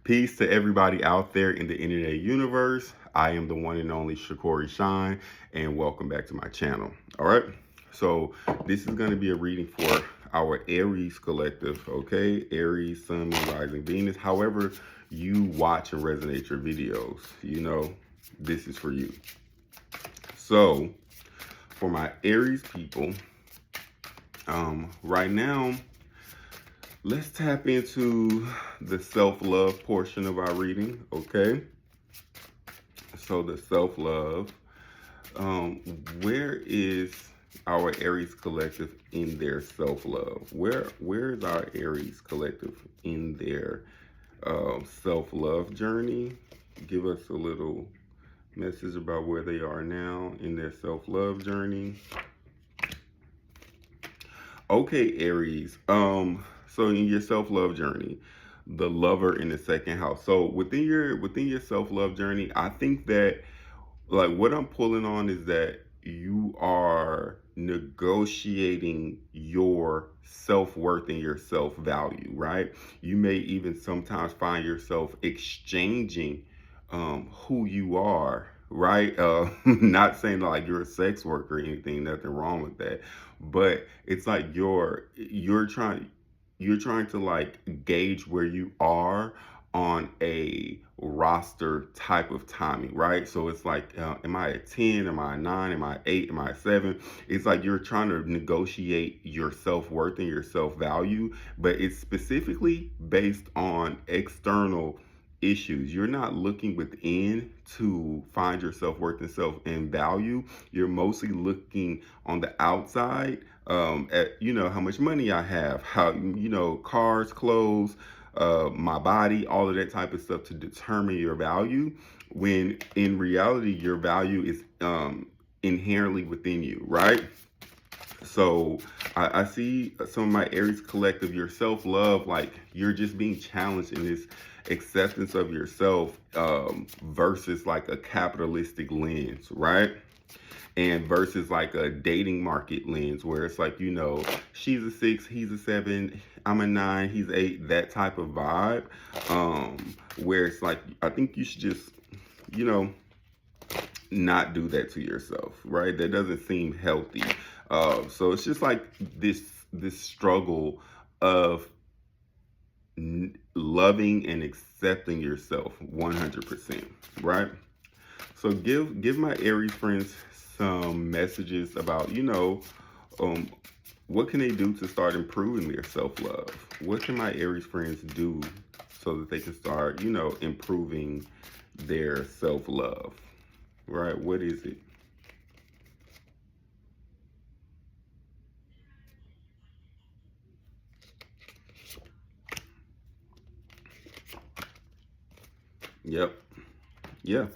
Peace to everybody out there in the internet universe. I am the one and only Shakori Shine, and welcome back to my channel. All right, so this is going to be a reading for our Aries collective, okay? Aries, Sun, Moon, Rising, Venus. However you watch and resonate your videos, you know, this is for you. So, for my Aries people, right now, let's tap into the self-love portion of our reading, okay? So the self-love, where is our Aries collective in their self-love? Where is our Aries collective in their self-love journey? Give us a little message about where they are now in their self-love journey. Okay, Aries. So in your self-love journey, the lover in the second house. So within your self-love journey, I think that like what I'm pulling on is that you are negotiating your self-worth and your self-value, right? You may even sometimes find yourself exchanging who you are, right? Not saying like you're a sex worker or anything, nothing wrong with that, but it's like you're trying to like gauge where you are on a roster type of timing, right? So it's like, am I at 10? Am I at 9? Am I at 8? Am I at 7? It's like you're trying to negotiate your self-worth and your self-value, but it's specifically based on external issues. You're not looking within to find your self-worth and self and value. You're mostly looking on the outside, at, you know, how much money I have, how, you know, cars, clothes, my body, all of that type of stuff to determine your value, when in reality your value is inherently within you, right? So I see some of my Aries collective, your self-love, like you're just being challenged in this acceptance of yourself, versus like a capitalistic lens, right? And versus like a dating market lens where it's like, you know, she's a 6, he's a 7, I'm a 9, he's 8, that type of vibe. Where it's like, I think you should just, you know, not do that to yourself, right? That doesn't seem healthy. So it's just like this struggle of loving and accepting yourself 100%, right? So give my Aries friends some messages about, you know, um, what can they do to start improving their self-love? What can my Aries friends do so that they can start, you know, improving their self-love, right? What is it? Yep. Yeah.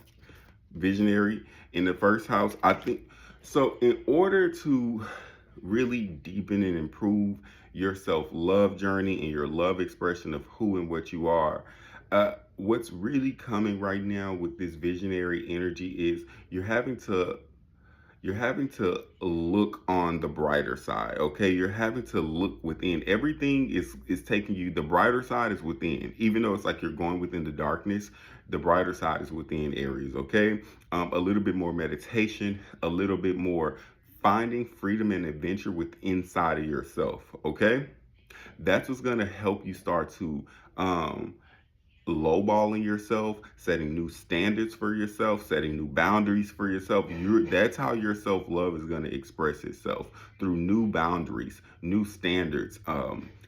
Visionary in the first house. I think so. In order to really deepen and improve your self-love journey and your love expression of who and what you are, what's really coming right now with this visionary energy is you're having to look on the brighter side, okay? You're having to look within. Everything is taking you, the brighter side is within. Even though it's like you're going within the darkness, the brighter side is within, Aries, okay? A little bit more meditation, a little bit more finding freedom and adventure with inside of yourself, okay? That's what's going to help you start to lowballing yourself, setting new standards for yourself, setting new boundaries for yourself. That's how your self-love is going to express itself, through new boundaries, new standards,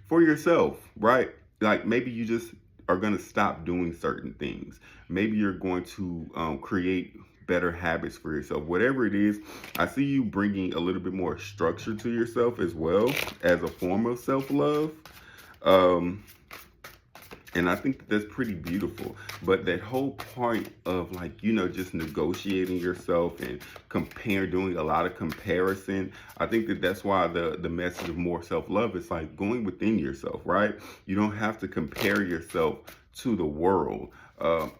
for yourself, right? Like maybe you just are going to stop doing certain things. Maybe you're going to create better habits for yourself. Whatever it is, I see you bringing a little bit more structure to yourself as well as a form of self-love. Um, and I think that that's pretty beautiful. But that whole point of like, you know, just negotiating yourself and doing a lot of comparison. I think that that's why the message of more self-love is like going within yourself, right? You don't have to compare yourself to the world.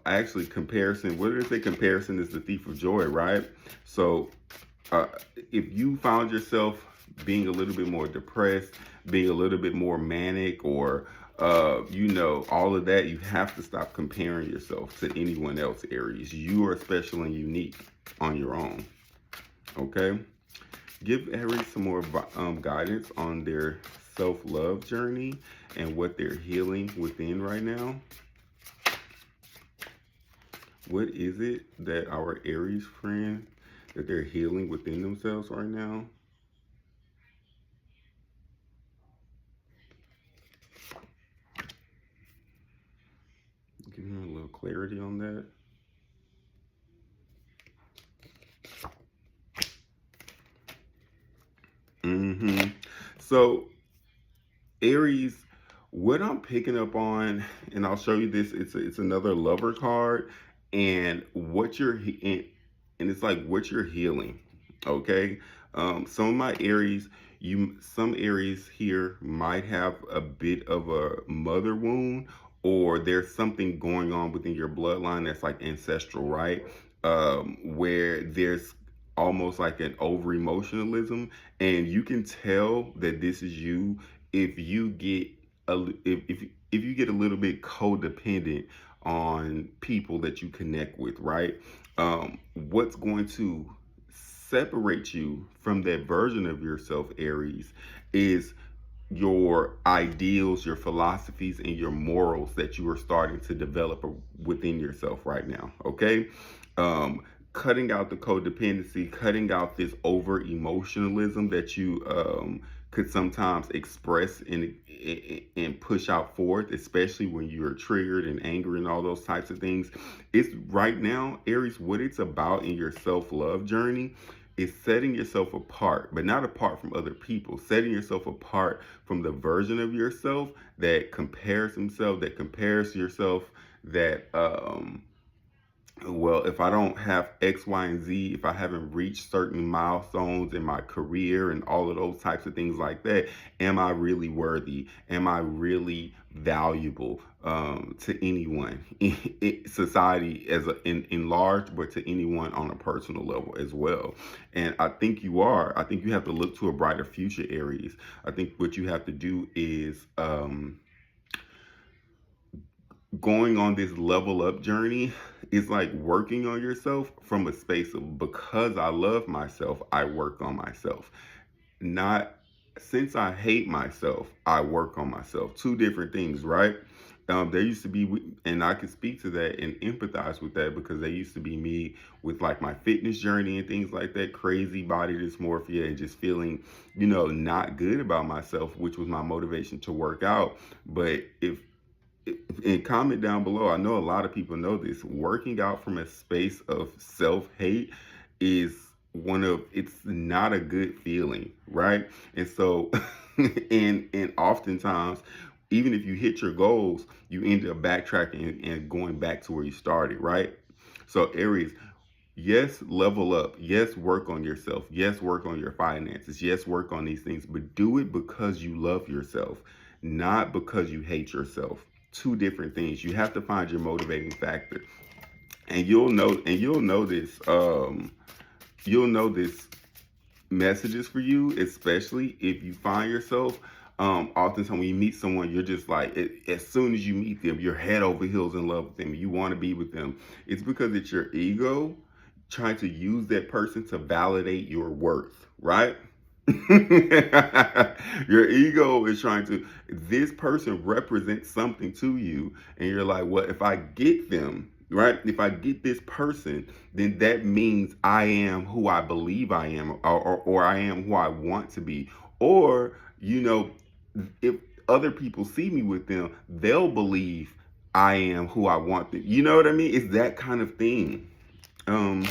Actually, comparison, what did they say? Comparison is the thief of joy, right? So uh, if you found yourself being a little bit more depressed, being a little bit more manic, or all of that. You have to stop comparing yourself to anyone else, Aries. You are special and unique on your own. Okay? Give Aries some more guidance on their self-love journey and what they're healing within right now. What is it that our Aries friend, that they're healing within themselves right now? Give me a little clarity on that. So Aries, what I'm picking up on, and I'll show you this. It's another lover card, and and it's like what you're healing. Okay, some of my Aries, some Aries here might have a bit of a mother wound, or there's something going on within your bloodline that's like ancestral, right? Where there's almost like an over emotionalism, and you can tell that this is you if you get if you get a little bit codependent on people that you connect with, right? What's going to separate you from that version of yourself, Aries, is your ideals, your philosophies, and your morals that you are starting to develop within yourself right now. Okay. Um, Cutting out the codependency, cutting out this over emotionalism that you could sometimes express and push out forth, especially when you're triggered and angry and all those types of things. It's right now, Aries, what it's about in your self-love journey is setting yourself apart, but not apart from other people, setting yourself apart from the version of yourself that compares himself, that compares yourself, that well, if I don't have X, Y, and Z, if I haven't reached certain milestones in my career and all of those types of things like that, am I really worthy? Am I really valuable to anyone in society in large, but to anyone on a personal level as well? And I think you are. I think you have to look to a brighter future, Aries. I think what you have to do is going on this level up journey is like working on yourself from a space of, because I love myself, I work on myself. Not since I hate myself, I work on myself. Two different things, right? There used to be, and I can speak to that and empathize with that, because there used to be me with like my fitness journey and things like that, crazy body dysmorphia, and just feeling, not good about myself, which was my motivation to work out. But if and comment down below. I know a lot of people know this. Working out from a space of self-hate is it's not a good feeling, right? And so and oftentimes, even if you hit your goals, you end up backtracking and going back to where you started, right? So Aries, yes, level up. Yes, work on yourself. Yes, work on your finances. Yes, work on these things, but do it because you love yourself, not because you hate yourself. Two different things. You have to find your motivating factor. And you'll know this. You'll know this messages for you, especially if you find yourself oftentimes when you meet someone, you're just like, as soon as you meet them, you're head over heels in love with them. You want to be with them. It's because it's your ego trying to use that person to validate your worth, right? Your ego is trying to, this person represents something to you, and you're like, well, if I get them, right? If I get this person, then that means I am who I believe I am, or I am who I want to be. Or, if other people see me with them, they'll believe I am who I want to. You know what I mean? It's that kind of thing. Um,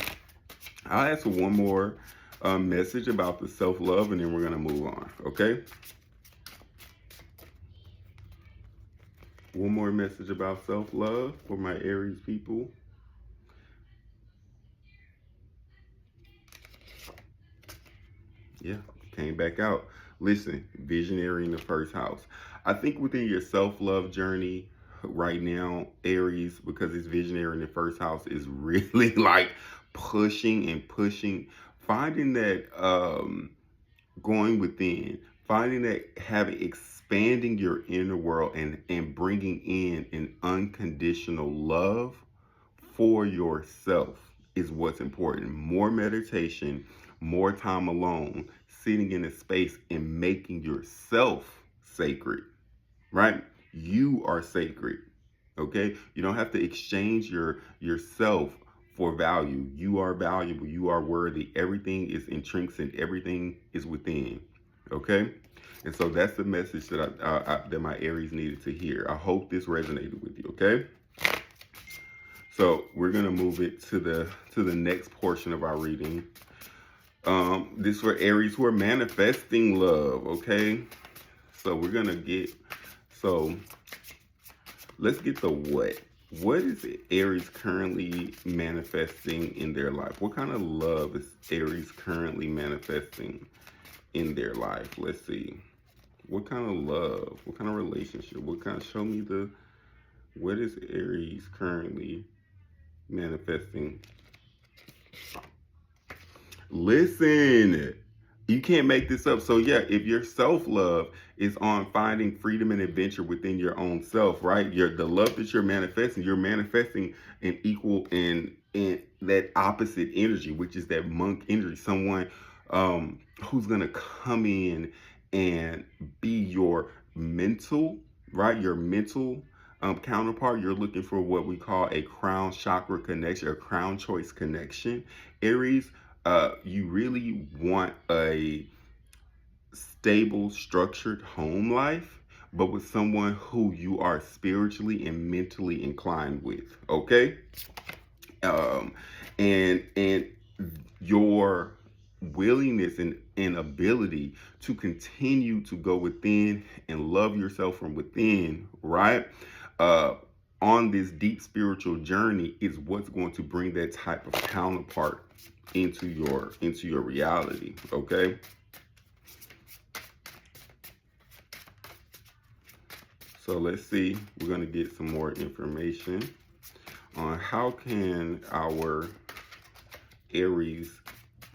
I'll ask for one more message about the self-love, and then we're going to move on, okay? One more message about self-love for my Aries people. Yeah, came back out. Listen, visionary in the first house. I think within your self-love journey right now, Aries, because it's visionary in the first house, is really like pushing and pushing, finding that going within, finding that having expanding your inner world and bringing in an unconditional love for yourself is what's important. More meditation, more time alone, sitting in a space and making yourself sacred, right? You are sacred. Okay? You don't have to exchange yourself for value. You are valuable. You are worthy. Everything is intrinsic. Everything is within. Okay? And so that's the message that that my Aries needed to hear. I hope this resonated with you. Okay? So we're gonna move it to the next portion of our reading. This for Aries who are manifesting love. Okay? So we're gonna get so let's get the what. What is Aries currently manifesting in their life? What kind of love is Aries currently manifesting in their life? Let's see. What kind of love? What kind of relationship? What kind of, show me what is Aries currently manifesting? Listen, you can't make this up. So yeah, if your self-love is on finding freedom and adventure within your own self, right? The love that you're manifesting an equal in that opposite energy, which is that monk energy. Someone who's gonna come in and be your mental, right? Your mental counterpart. You're looking for what we call a crown chakra connection, a crown choice connection. Aries, you really want a stable, structured home life, but with someone who you are spiritually and mentally inclined with. Okay, um, and your willingness and ability to continue to go within and love yourself from within, right? Uh, on this deep spiritual journey is what's going to bring that type of counterpart into your reality. Okay. So let's see. We're going to get some more information on how can our Aries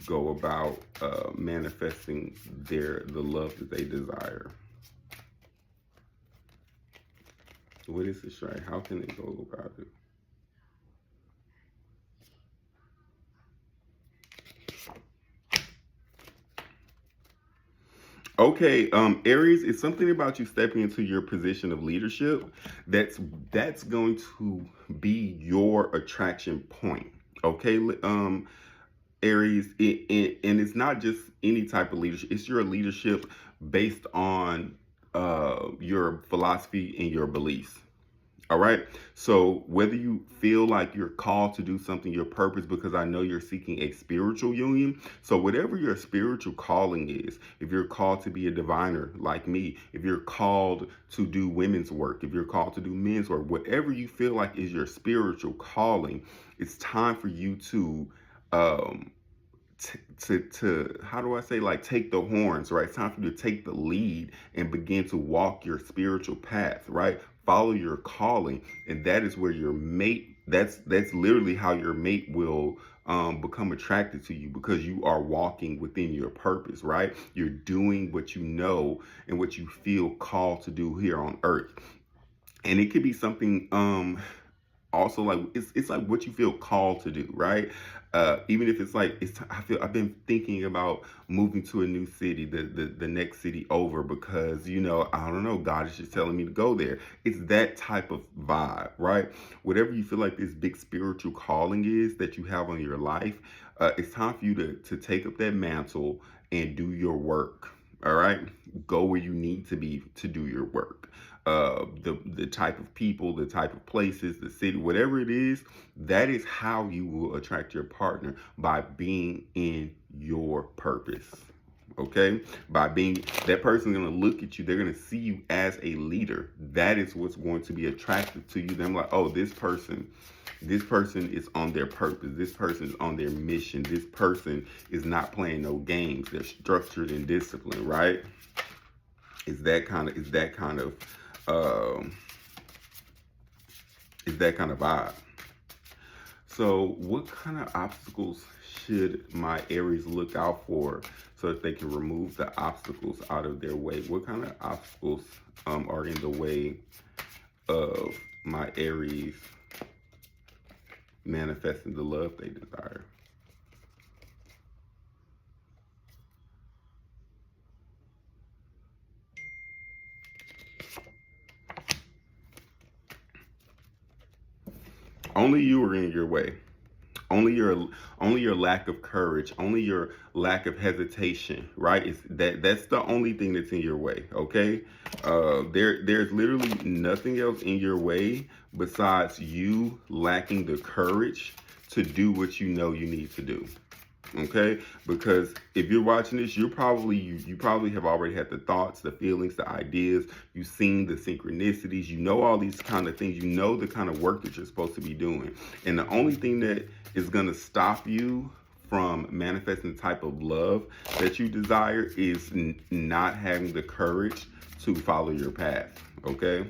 go about manifesting the love that they desire. What is this, right? How can they go about it? Okay, Aries, it's something about you stepping into your position of leadership that's going to be your attraction point. Okay, Aries, and it's not just any type of leadership. It's your leadership based on your philosophy and your beliefs. All right. So whether you feel like you're called to do something, your purpose, because I know you're seeking a spiritual union. So whatever your spiritual calling is, if you're called to be a diviner like me, if you're called to do women's work, if you're called to do men's work, whatever you feel like is your spiritual calling, it's time for you to um, to how do I say, like, take the horns, right? It's time for you to take the lead and begin to walk your spiritual path, right? Follow your calling, and that is where your mate. That's literally how your mate will become attracted to you, because you are walking within your purpose, right? You're doing what you know and what you feel called to do here on earth, and it could be something also like it's like what you feel called to do, right? Even if it's like I've been thinking about moving to a new city, the next city over, because I don't know, God is just telling me to go there. It's that type of vibe, right? Whatever you feel like this big spiritual calling is that you have on your life, it's time for you to take up that mantle and do your work. All right, go where you need to be to do your work. The type of people, the type of places, the city, whatever it is, that is how you will attract your partner, by being in your purpose. Okay, by being that person going to look at you, they're going to see you as a leader. That is what's going to be attractive to you. Them like, oh, this person is on their purpose. This person is on their mission. This person is not playing no games. They're structured and disciplined, right? Is that kind of um, vibe. So what kind of obstacles should my Aries look out for so that they can remove the obstacles out of their way? What kind of obstacles are in the way of my Aries manifesting the love they desire. Only you are in your way. Only your lack of courage, only your lack of hesitation, right? That's the only thing that's in your way, okay? There's literally nothing else in your way besides you lacking the courage to do what you know you need to do. Okay, because if you're watching this, you probably have already had the thoughts, the feelings, the ideas. You've seen the synchronicities. You know all these kind of things. You know the kind of work that you're supposed to be doing. And the only thing that is going to stop you from manifesting the type of love that you desire is not having the courage to follow your path. Okay,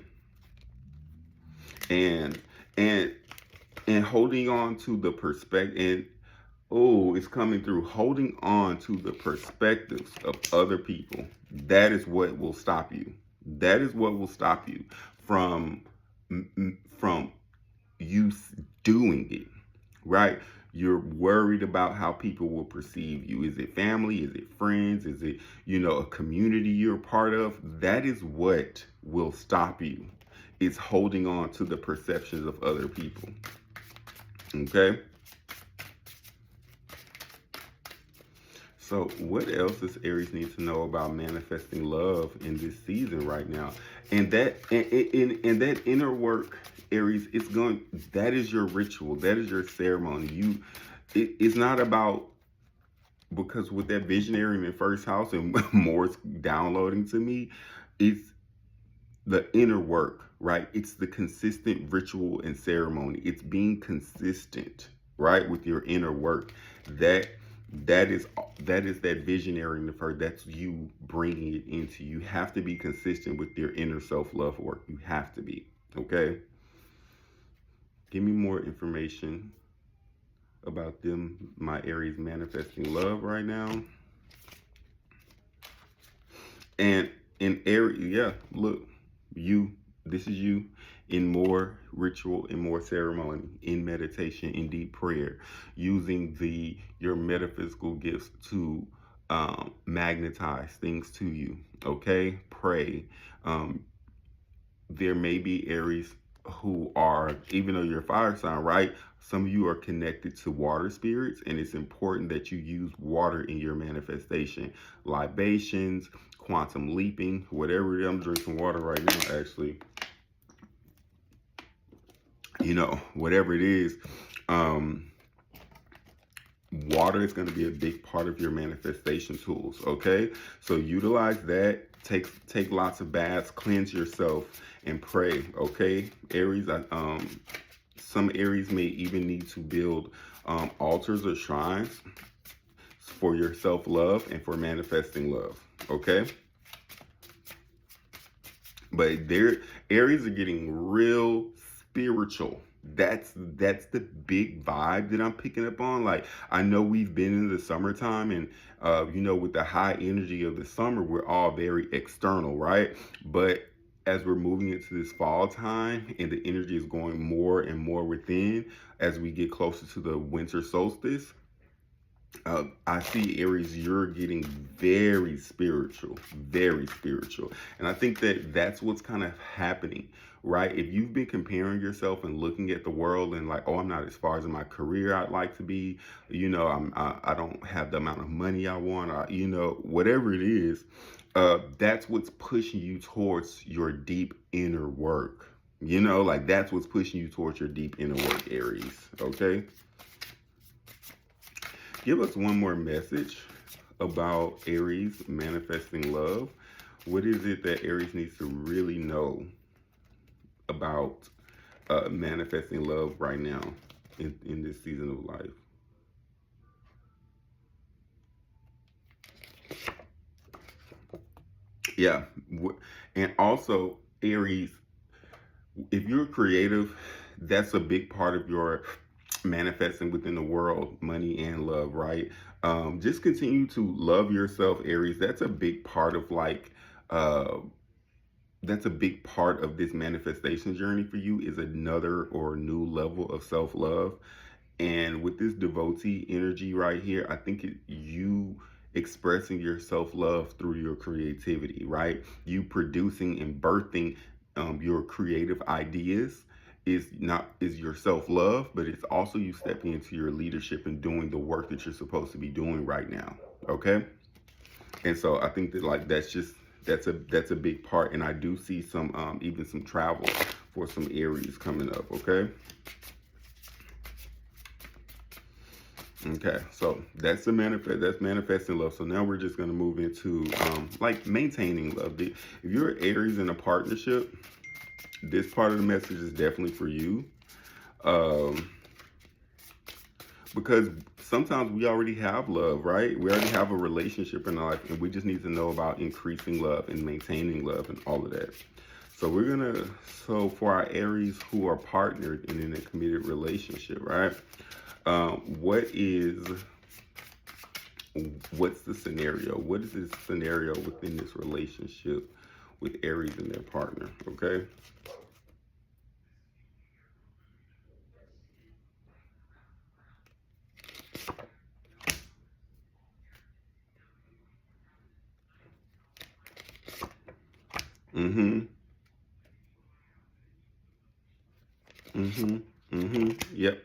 and and and holding on to the perspective and oh, it's coming through. Holding on to the perspectives of other people. That is what will stop you. That is what will stop you from from you doing it. Right? You're worried about how people will perceive you. Is it family? Is it friends? Is it, a community you're a part of? That is what will stop you. It's holding on to the perceptions of other people. Okay? So, what else does Aries need to know about manifesting love in this season right now? And that inner work, Aries, that is your ritual, that is your ceremony. It's not about, because with that visionary in the first house and more downloading to me, it's the inner work, right? It's the consistent ritual and ceremony. It's being consistent, right, with your inner work. That that is that visionary in the first. That's you bringing it into. You have to be consistent with your inner self-love work. You have to be. Okay. Give me more information about them, my Aries manifesting love right now. And in Aries, yeah, look, this is you in more ritual, in more ceremony, in meditation, in deep prayer, using your metaphysical gifts to magnetize things to you. Okay, pray. There may be Aries who are, even though you're a fire sign, right? Some of you are connected to water spirits, and it's important that you use water in your manifestation. Libations, quantum leaping, whatever it is. I'm drinking water right now, actually. Whatever it is, water is going to be a big part of your manifestation tools. Okay, so utilize that. Take lots of baths, cleanse yourself, and pray. Okay, Aries. Some Aries may even need to build altars or shrines for your self-love and for manifesting love. Okay, but Aries are getting real spiritual. That's the big vibe that I'm picking up on. Like, I know we've been in the summertime, and with the high energy of the summer, we're all very external, right? But as we're moving into this fall time and the energy is going more and more within as we get closer to the winter solstice, I see Aries, you're getting very spiritual, very spiritual. And I think that that's what's kind of happening, right? If you've been comparing yourself and looking at the world and like, oh, I'm not as far as in my career I'd like to be, I don't have the amount of money I want, whatever it is, that's what's pushing you towards your deep inner work. Like that's what's pushing you towards your deep inner work, Aries, okay? Give us one more message about Aries manifesting love. What is it that Aries needs to really know about manifesting love right now in this season of life? Yeah. And also, Aries, if you're creative, that's a big part of your manifesting within the world, money and love, right? Just continue to love yourself, Aries. That's a big part of like that's a big part of this manifestation journey for you, is another or new level of self-love. And with this devotee energy right here, I think you expressing your self-love through your creativity, right? You producing and birthing your creative ideas is your self-love, but it's also you stepping into your leadership and doing the work that you're supposed to be doing right now. Okay? And so I think that like that's a big part. And I do see some even some travel for some Aries coming up. Okay. Okay, so that's manifesting love. So now we're just gonna move into like maintaining love. If you're Aries in a partnership, this part of the message is definitely for you. Um, because sometimes we already have love, right? We already have a relationship in our life, and we just need to know about increasing love and maintaining love and all of that. So so for our Aries who are partnered and in a committed relationship, right? What is what's the scenario? What is this scenario within this relationship with Aries and their partner? Okay. Mm-hmm. Mm-hmm. Mm-hmm. Yep.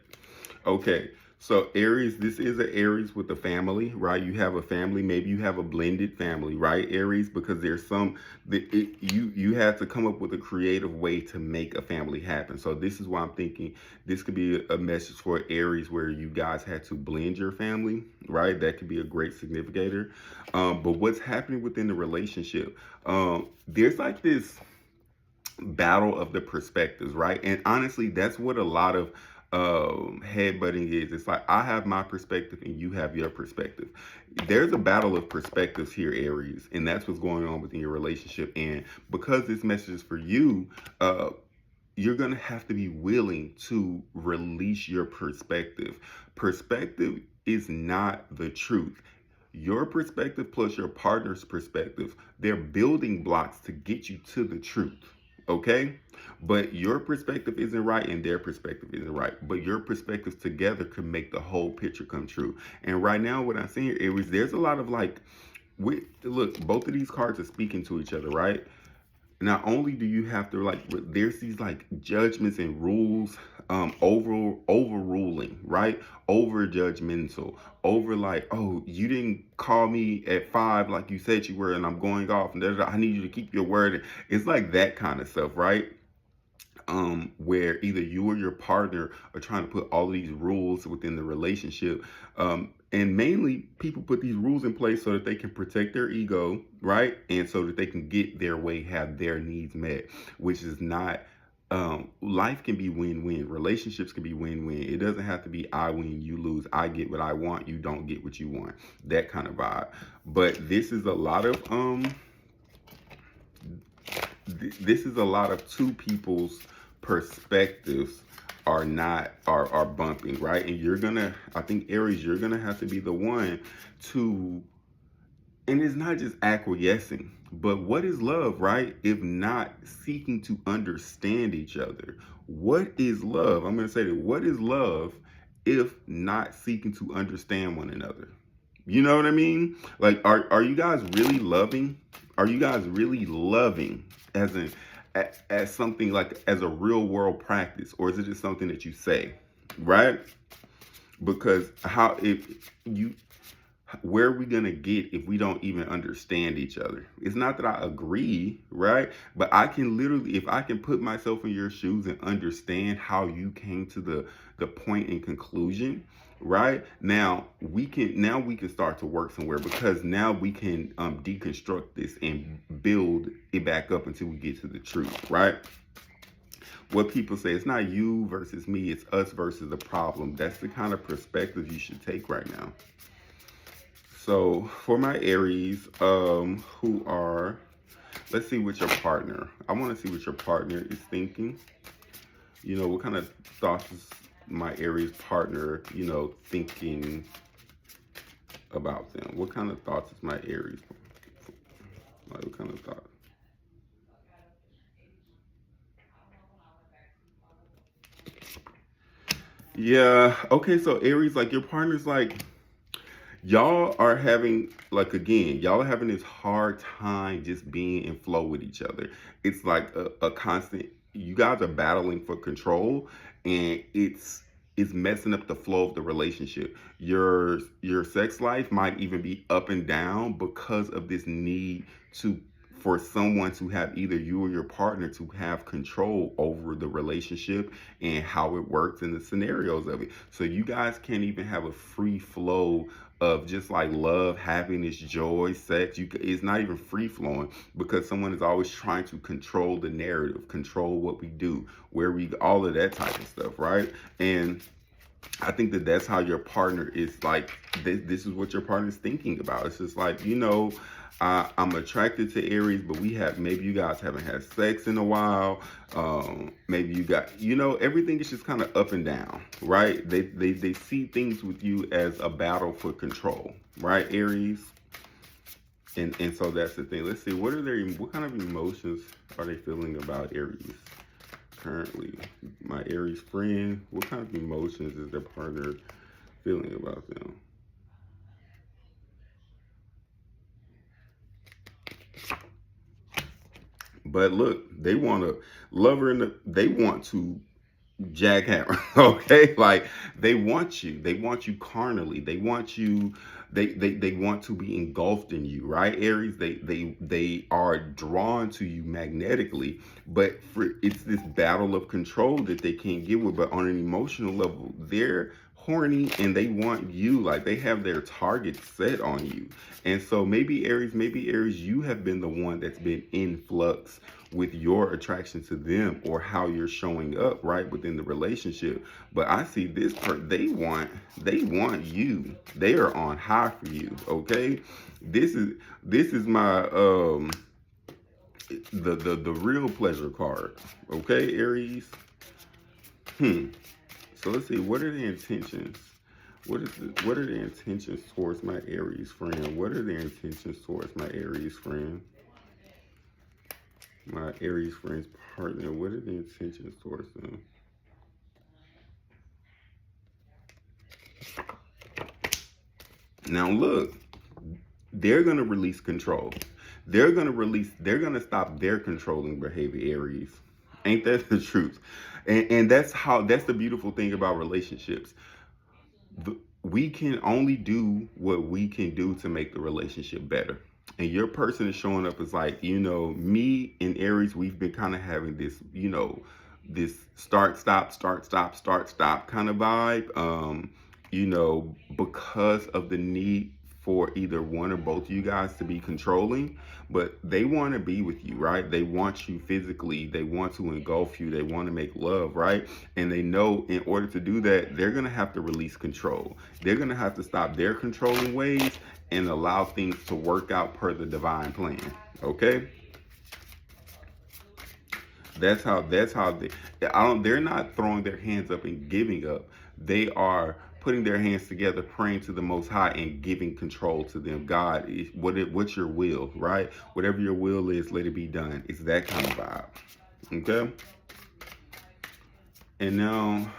Okay. So Aries, this is an Aries with a family, right? You have a family, maybe you have a blended family, right, Aries? Because there's you have to come up with a creative way to make a family happen. So this is why I'm thinking this could be a message for Aries where you guys had to blend your family, right? That could be a great significator. But what's happening within the relationship? There's like this battle of the perspectives, right? And honestly, that's what a lot of headbutting is. It's like I have my perspective and you have your perspective. There's a battle of perspectives here, Aries, and that's what's going on within your relationship. And because this message is for you, you're going to have to be willing to release your perspective. Perspective is not the truth. Your perspective plus your partner's perspective, they're building blocks to get you to the truth. Okay? But your perspective isn't right and their perspective isn't right. But your perspectives together can make the whole picture come true. And right now, what I'm seeing here, Aries, there's a lot of like, look, both of these cards are speaking to each other, right? Not only do you have to like there's these like judgments and rules overruling, right? Over judgmental, over like, oh, you didn't call me at 5 like you said you were and I'm going off and I need you to keep your word. It's like that kind of stuff, right? Where either you or your partner are trying to put all of these rules within the relationship. And mainly, people put these rules in place so that they can protect their ego, right? And so that they can get their way, have their needs met, which is not. Life can be win-win. Relationships can be win-win. It doesn't have to be I win, you lose. I get what I want, you don't get what you want. That kind of vibe. But this is a lot of two people's perspectives are bumping, right? And I think Aries, you're gonna have to be the one to, and it's not just acquiescing, but what is love, right? If not seeking to understand each other. What is love? I'm gonna say that, what is love if not seeking to understand one another? You know what I mean? Like, are you guys really loving? Are you guys really loving as in as something like as a real world practice, or is it just something that you say, right? Because how if you where are we gonna get if we don't even understand each other? It's not that I agree, right? But I can literally, if I can put myself in your shoes and understand how you came to the point and conclusion, right? Now we can start to work somewhere, because now we can deconstruct this and build it back up until we get to the truth, right? What people say, it's not you versus me, it's us versus the problem. That's the kind of perspective you should take right now. So for my Aries, who are, let's see what your partner, I want to see what your partner is thinking. You know, what kind of thoughts is my Aries partner, thinking about them? What kind of thoughts is my Aries, like what kind of thoughts? Yeah. Okay. So Aries, like your partner's like y'all are having like again, y'all are having this hard time just being in flow with each other. It's like a constant. You guys are battling for control, and it's messing up the flow of the relationship. Your sex life might even be up and down because of this need to for someone to have either you or your partner to have control over the relationship and how it works and the scenarios of it. So you guys can't even have a free flow of just like love, happiness, joy, sex. It's not even free flowing because someone is always trying to control the narrative, control what we do, where we, all of that type of stuff, right? And I think that that's how your partner is like. This is what your partner is thinking about. It's just like I'm attracted to Aries, but we have maybe you guys haven't had sex in a while. Maybe you got everything is just kind of up and down, right? They see things with you as a battle for control, right, Aries? And so that's the thing. Let's see what kind of emotions are they feeling about Aries currently? My Aries friend, what kind of emotions is their partner feeling about them? But look, they want to love her they want to jackhammer. Okay, like they want you carnally, they want you, they want to be engulfed in you, right, Aries? They are drawn to you magnetically, but it's this battle of control that they can't get with. But on an emotional level, they're horny and they want you, like they have their target set on you. And so maybe Aries, you have been the one that's been in flux with your attraction to them or how you're showing up right within the relationship. But I see this part, they want you. They are on high for you. Okay, this is my the real pleasure card. Okay, Aries. So let's see, what are the intentions? What are the intentions towards my Aries friend? What are the intentions towards my Aries friend? My Aries friend's partner. What are the intentions towards them? Now look, they're gonna release control. They're gonna stop their controlling behavior, Aries. Ain't that the truth? And that's the beautiful thing about relationships. We can only do what we can do to make the relationship better. And your person is showing up as like, me and Aries, we've been kind of having this, this start, stop kind of vibe. Because of the need for either one or both of you guys to be controlling, but they want to be with you, right? They want you physically, they want to engulf you, they want to make love, right? And they know in order to do that, they're going to have to release control. They're going to have to stop their controlling ways and allow things to work out per the divine plan. Okay? That's how they're not throwing their hands up and giving up. They are putting their hands together, praying to the Most High and giving control to them. God, what's your will, right? Whatever your will is, let it be done. It's that kind of vibe. Okay? And now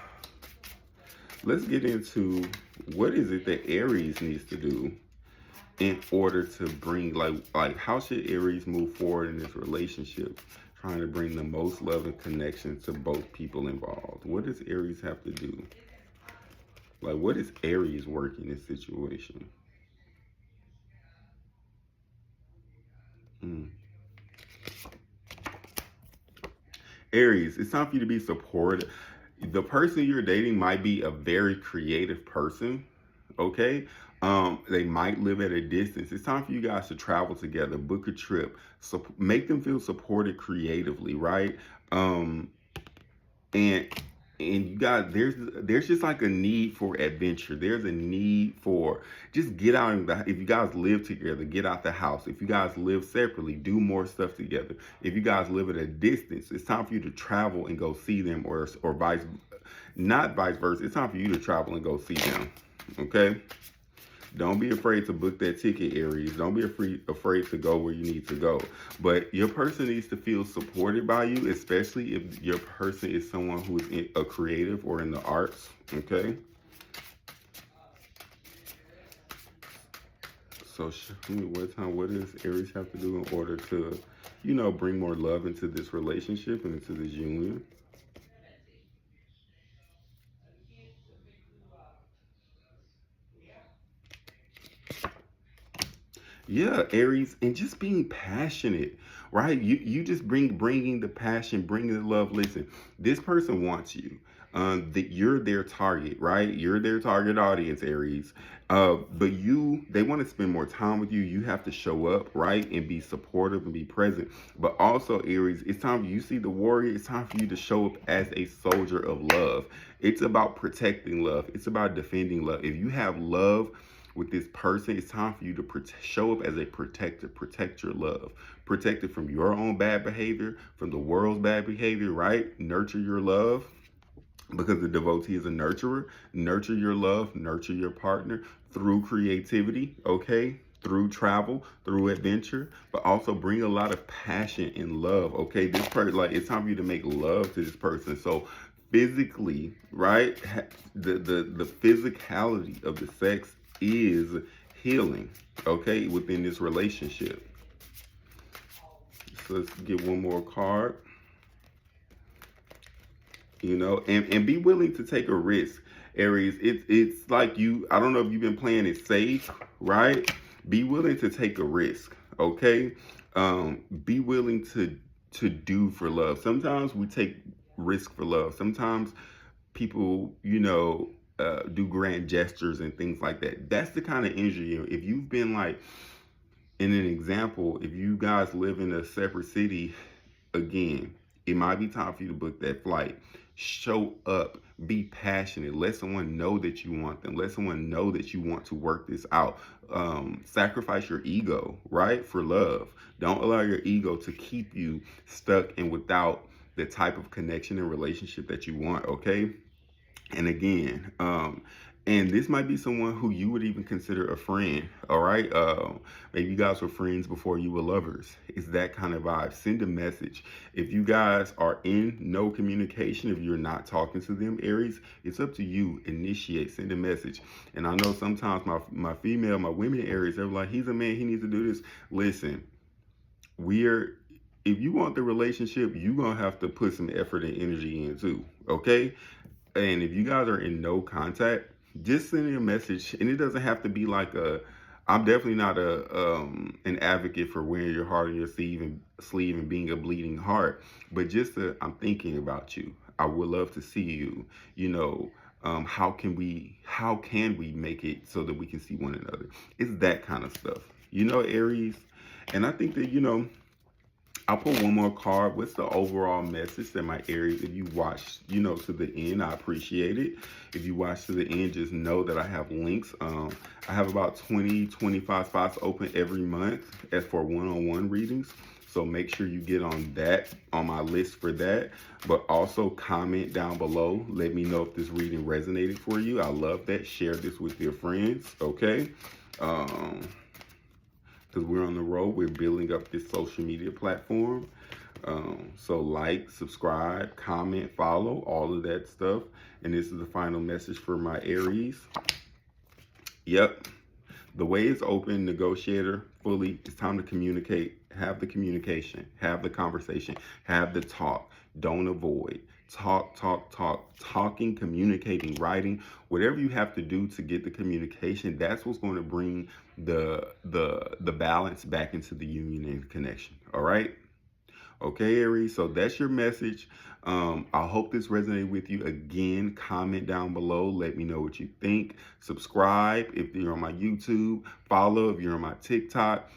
let's get into what is it that Aries needs to do in order to bring like how should Aries move forward in this relationship, trying to bring the most love and connection to both people involved? What does Aries have to do? Like, what is Aries work in this situation? Mm. Aries, it's time for you to be supportive. The person you're dating might be a very creative person. Okay, they might live at a distance. It's time for you guys to travel together, book a trip, so make them feel supported creatively, right? um and you guys, there's just like a need for adventure. There's a need for just get out if you guys live together, get out the house. If you guys live separately, do more stuff together. If you guys live at a distance, it's time for you to travel and go see them, or vice not vice versa. It's time for you to travel and go see them. Okay, Don't be afraid to book that ticket, Aries. Don't be afraid to go where you need to go. But your person needs to feel supported by you, especially if your person is someone who is a creative or in the arts. Okay. So show me what does Aries have to do in order to, bring more love into this relationship and into this union? Yeah, Aries, and just being passionate, right? You just bringing the passion, bringing the love. Listen, this person wants you. That you're their target, right? You're their target audience, Aries. But they want to spend more time with you. You have to show up, right, and be supportive and be present. But also, Aries, it's time you see the warrior. It's time for you to show up as a soldier of love. It's about protecting love. It's about defending love. If you have love with this person, it's time for you to show up as a protector. Protect your love. Protect it from your own bad behavior, from the world's bad behavior, right? Nurture your love because the devotee is a nurturer. Nurture your love, nurture your partner through creativity, okay? Through travel, through adventure, but also bring a lot of passion and love, okay? This person, like, it's time for you to make love to this person. So physically, right? The physicality of the sex is healing, okay, within this relationship. So let's get one more card. And be willing to take a risk, Aries. It's like I don't know if you've been playing it safe, right? Be willing to take a risk, okay? Be willing to do for love. Sometimes we take risk for love. Sometimes people, do grand gestures and things like that. That's the kind of energy. If you've been like, in an example, if you guys live in a separate city, again, it might be time for you to book that flight. Show up, be passionate, let someone know that you want them, let someone know that you want to work this out. Sacrifice your ego, right, for love. Don't allow your ego to keep you stuck and without the type of connection and relationship that you want, okay? And again, and this might be someone who you would even consider a friend, all right? Maybe you guys were friends before you were lovers. It's that kind of vibe. Send a message. If you guys are in no communication, if you're not talking to them, Aries, it's up to you. Initiate, send a message. And I know sometimes my women Aries, they're like, he's a man, he needs to do this. Listen, if you want the relationship, you're going to have to put some effort and energy in too, okay? And if you guys are in no contact, just send me a message. And it doesn't have to be like I'm definitely not an advocate for wearing your heart on your sleeve and being a bleeding heart. But just I'm thinking about you. I would love to see you. How can we make it so that we can see one another? It's that kind of stuff. Aries. And I think that, I'll put one more card. What's the overall message that my Aries, if you watch, to the end, I appreciate it. If you watch to the end, just know that I have links. I have about 25 spots open every month as for one-on-one readings. So make sure you get on my list for that. But also comment down below. Let me know if this reading resonated for you. I love that. Share this with your friends, okay? Because we're on the road. We're building up this social media platform. So like, subscribe, comment, follow, all of that stuff. And this is the final message for my Aries. Yep. The way is open, negotiator, fully. It's time to communicate. Have the communication. Have the conversation. Have the talk. Don't avoid. Talk, talk, talk. Talking, communicating, writing, whatever you have to do to get the communication, that's what's going to bring the balance back into the union and connection. All right? Okay, Aries, so that's your message. I hope this resonated with you. Again, comment down below. Let me know what you think. Subscribe if you're on my YouTube. Follow if you're on my TikTok.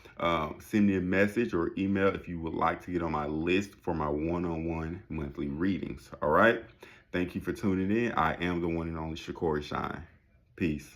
Send me a message or email if you would like to get on my list for my one-on-one monthly readings. All right? Thank you for tuning in. I am the one and only Shakori Shine. Peace.